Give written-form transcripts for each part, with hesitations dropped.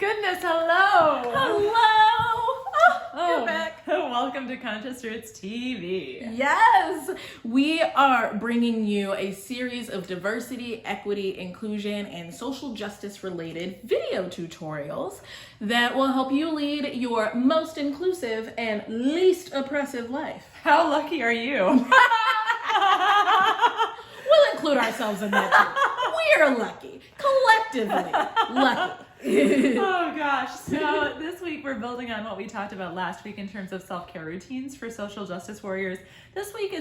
goodness, hello! Hello! You're back. Welcome to Conscious Roots TV. Yes! We are bringing you a series of diversity, equity, inclusion, and social justice related video tutorials that will help you lead your most inclusive and least oppressive life. How lucky are you? We'll include ourselves in that too. We are lucky. Collectively lucky. Oh gosh. So this week we're building on what we talked about last week in terms of self-care routines for social justice warriors. This week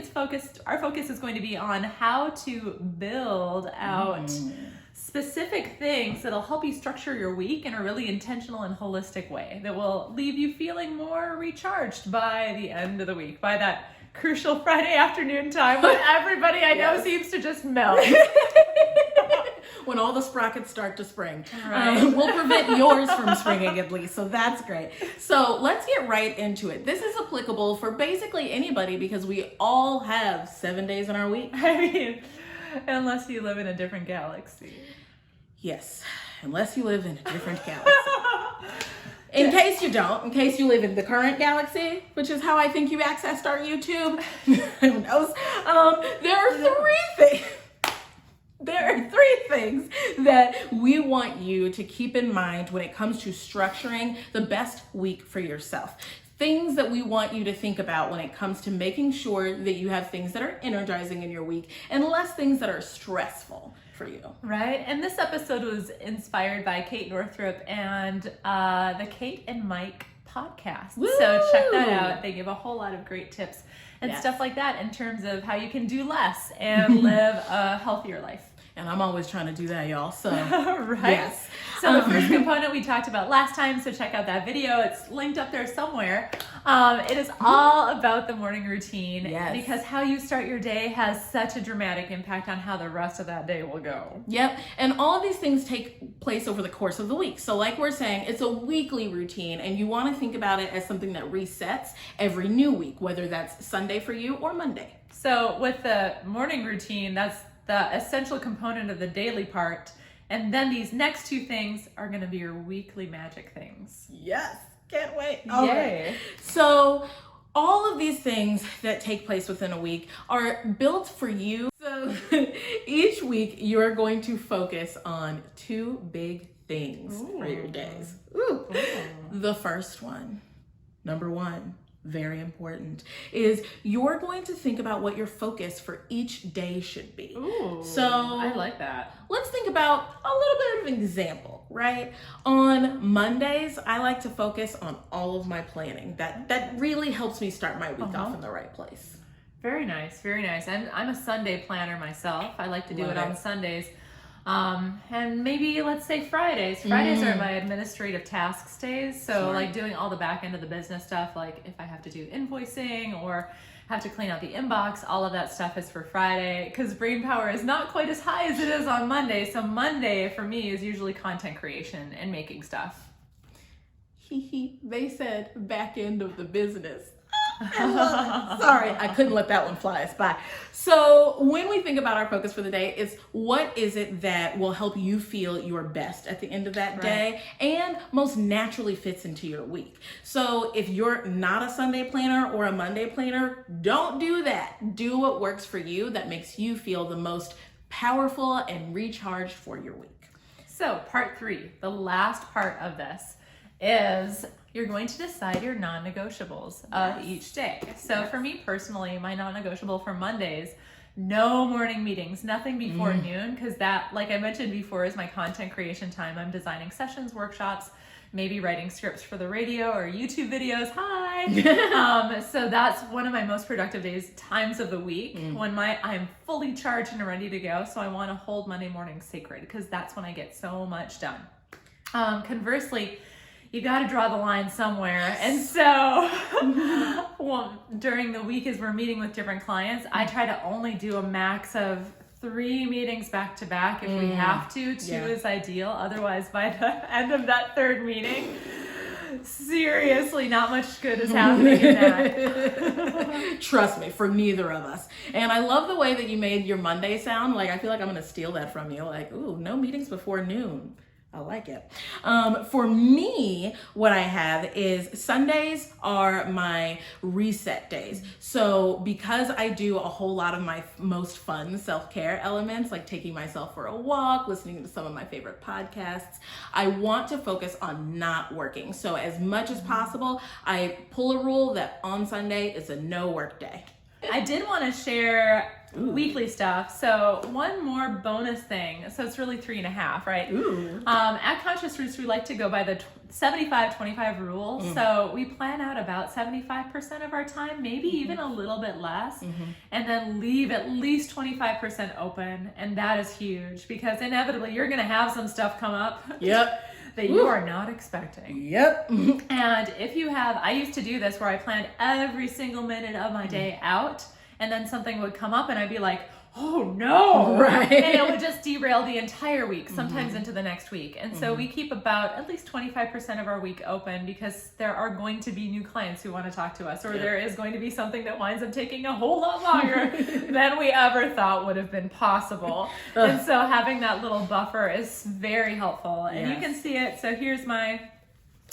our focus is going to be on how to build out specific things that'll help you structure your week in a really intentional and holistic way that will leave you feeling more recharged by the end of the week, by that crucial Friday afternoon time when everybody I know seems to just melt. When all the sprockets start to spring. Right. We'll prevent yours from springing at least, so that's great. So let's get right into it. This is applicable for basically anybody because we all have 7 days in our week. I mean, unless you live in a different galaxy. Yes, unless you live in a different galaxy. In case you don't, in case you live in the current galaxy, which is how I think you accessed our YouTube, who knows, there are three things that we want you to keep in mind when it comes to structuring the best week for yourself. Things that we want you to think about when it comes to making sure that you have things that are energizing in your week and less things that are stressful for you. Right? And this episode was inspired by Kate Northrup and the Kate and Mike podcast. Woo! So check that out. They give a whole lot of great tips and Yes. stuff like that in terms of how you can do less and live a healthier life. And I'm always trying to do that, y'all. So, Right? yes. So the first component we talked about last time, so check out that video. It's linked up there somewhere. It is all about the morning routine. Yes. Because how you start your day has such a dramatic impact on how the rest of that day will go. Yep. And all of these things take place over the course of the week. So like we're saying, it's a weekly routine and you want to think about it as something that resets every new week, whether that's Sunday for you or Monday. So with the morning routine, that's the essential component of the daily part. And then these next two things are going to be your weekly magic things. Yes. Can't wait. Yay. Okay. So all of these things that take place within a week are built for you. So each week you're going to focus on two big things for your days. Ooh. The first one, number one, very important, is you're going to think about what your focus for each day should be. Ooh, so I like that. Let's think about a little bit of an example, right? On Mondays, I like to focus on all of my planning. That really helps me start my week off in the right place. Very nice, very nice. I'm a Sunday planner myself. I like to do Love it on it. Sundays. And maybe let's say Fridays. Fridays are my administrative tasks days. So Sure. like doing all the back end of the business stuff, like if I have to do invoicing or have to clean out the inbox, all of that stuff is for Friday because brain power is not quite as high as it is on Monday. So Monday for me is usually content creation and making stuff. They said back end of the business. I love it. Sorry, I couldn't let that one fly us by. So when we think about our focus for the day, it's what is it that will help you feel your best at the end of that day and most naturally fits into your week. So if you're not a Sunday planner or a Monday planner, don't do that. Do what works for you that makes you feel the most powerful and recharged for your week. So part 3, the last part of this is you're going to decide your non-negotiables of each day. So for me personally, my non-negotiable for Mondays, no morning meetings, nothing before noon, because that, like I mentioned before, is my content creation time. I'm designing sessions, workshops, maybe writing scripts for the radio or YouTube videos. Hi. So that's one of my most productive times of the week when I'm fully charged and ready to go. So I want to hold Monday morning sacred because that's when I get so much done. Conversely, you got to draw the line somewhere. And so during the week as we're meeting with different clients, I try to only do a max of 3 meetings back to back if we have to. 2 is ideal. Otherwise, by the end of that 3rd meeting, seriously, not much good is happening in that. Trust me, for neither of us. And I love the way that you made your Monday sound. Like, I feel like I'm going to steal that from you. Like, ooh, no meetings before noon. I like it. For me, what I have is Sundays are my reset days. So because I do a whole lot of my most fun self-care elements, like taking myself for a walk, listening to some of my favorite podcasts, I want to focus on not working. So as much as possible, I pull a rule that on Sunday is a no work day. I did want to share weekly stuff. So one more bonus thing. So it's really 3.5, right? Ooh. At Conscious Roots, we like to go by the 75-25 rule. So we plan out about 75% of our time, maybe even a little bit less, and then leave at least 25% open. And that is huge because inevitably you're going to have some stuff come up. Yep. That you are not expecting. Yep. And if you have, I used to do this where I planned every single minute of my day out, and then something would come up and I'd be like, oh no, right. And it would just derail the entire week, sometimes into the next week. And so we keep about at least 25% of our week open because there are going to be new clients who want to talk to us, or there is going to be something that winds up taking a whole lot longer than we ever thought would have been possible. And so having that little buffer is very helpful. And you can see it. So here's my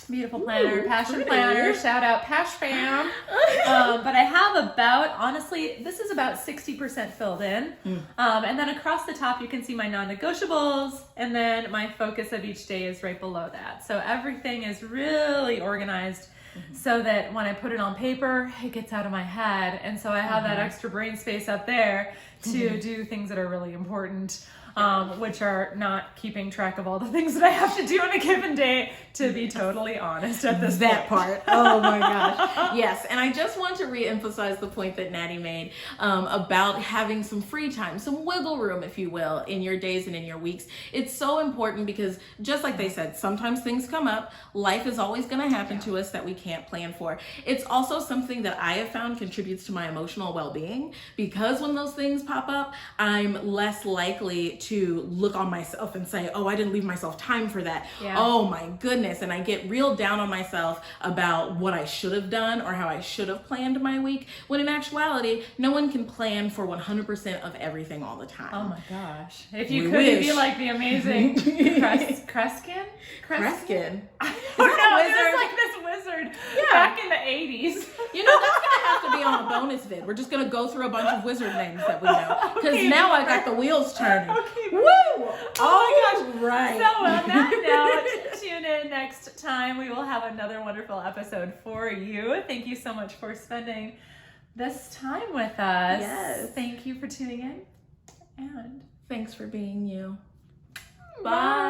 beautiful planner, Passion Planner, shout out Pash Fam. But I have about, honestly, this is about 60% filled in. And then across the top, you can see my non-negotiables, and then my focus of each day is right below that. So everything is really organized so that when I put it on paper, it gets out of my head. And so I have that extra brain space up there to do things that are really important. Which are not keeping track of all the things that I have to do on a given day, to be totally honest at this that point. part. Oh my gosh. Yes. And I just want to re-emphasize the point that Nady made about having some free time, some wiggle room, if you will, in your days and in your weeks. It's so important because just like they said, sometimes things come up. Life is always going to happen to us that we can't plan for. It's also something that I have found contributes to my emotional well-being, because when those things pop up, I'm less likely to look on myself and say, oh, I didn't leave myself time for that. Oh my goodness. And I get real down on myself about what I should have done or how I should have planned my week, when in actuality, no one can plan for 100% of everything all the time. Oh my gosh. If you could, you'd be like the amazing Kreskin? Kreskin. I don't know. It was like this wizard back in the 80s. You know, that's going to have to be on a bonus vid. We're just going to go through a bunch of wizard names that we know. Because now I got the wheels turning. Woo! Oh my gosh. Right. So on that note, tune in next time. We will have another wonderful episode for you. Thank you so much for spending this time with us. Yes. Thank you for tuning in. And thanks for being you. bye.